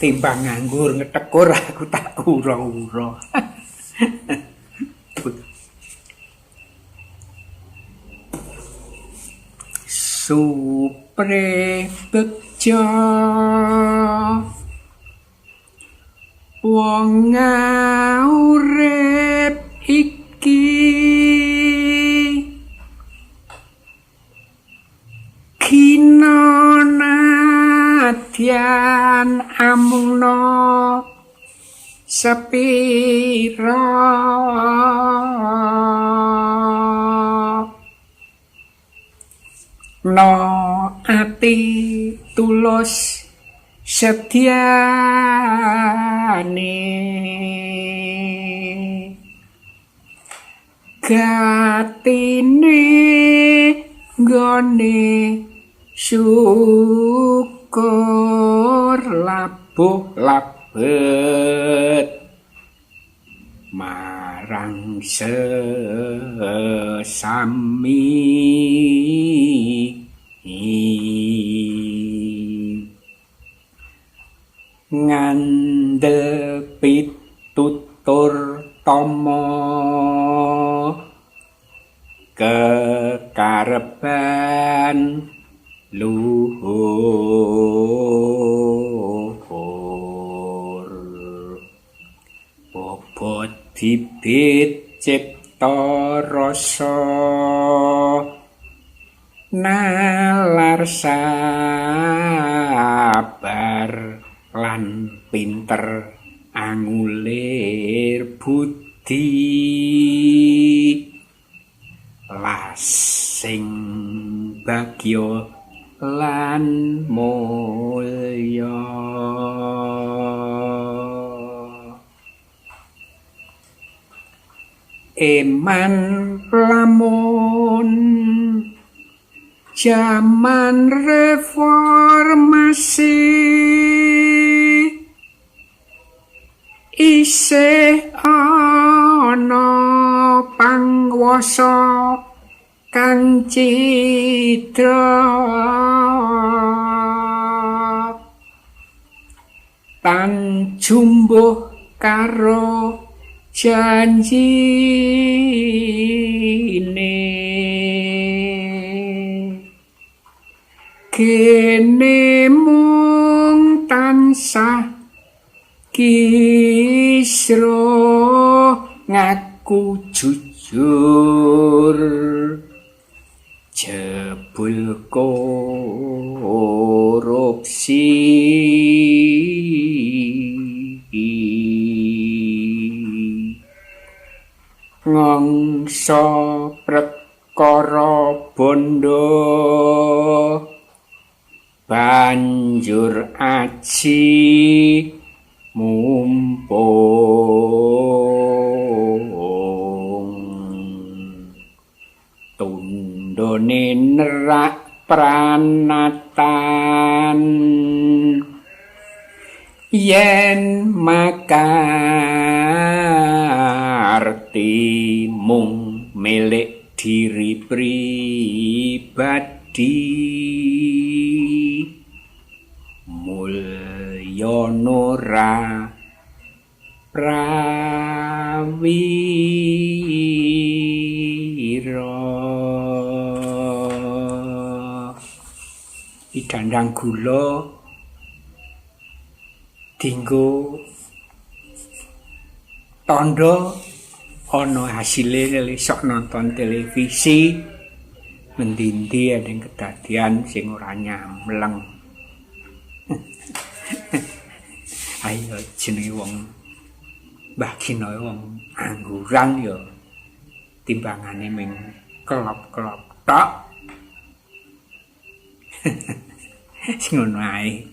Timbang nganggur ngetekur aku tak ura-ura. Supre bejo wong urip iki kinanadyan amungna sepira no ati tulus setyane gatine gone syukur labuh labet marang sesami ngandel pitutur tama kekarepan luhur bobot bibit cipta rasa nalar sabar lan pinter angulir budi lasing bagya lan mulya eman lamun jaman reformasi isih ana panguwasa kang cidra tan jumbuh karo janjine kene mung tansah kisro ngaku jujur jebul korupsi ngongso prekara bondo banjur aji mumpung tundone nerak pranatan yen makarti mung milik diri pribadi mulya nora prawira didandang gula dinggo tondo ana hasile sok nonton televisi ngendi-endi ada kedadian sing ora nyamleng. Ayo jenenge wong Mbah Gino wong angguran ya timbangane ming kelop-kelop tok. Sing ngono ae.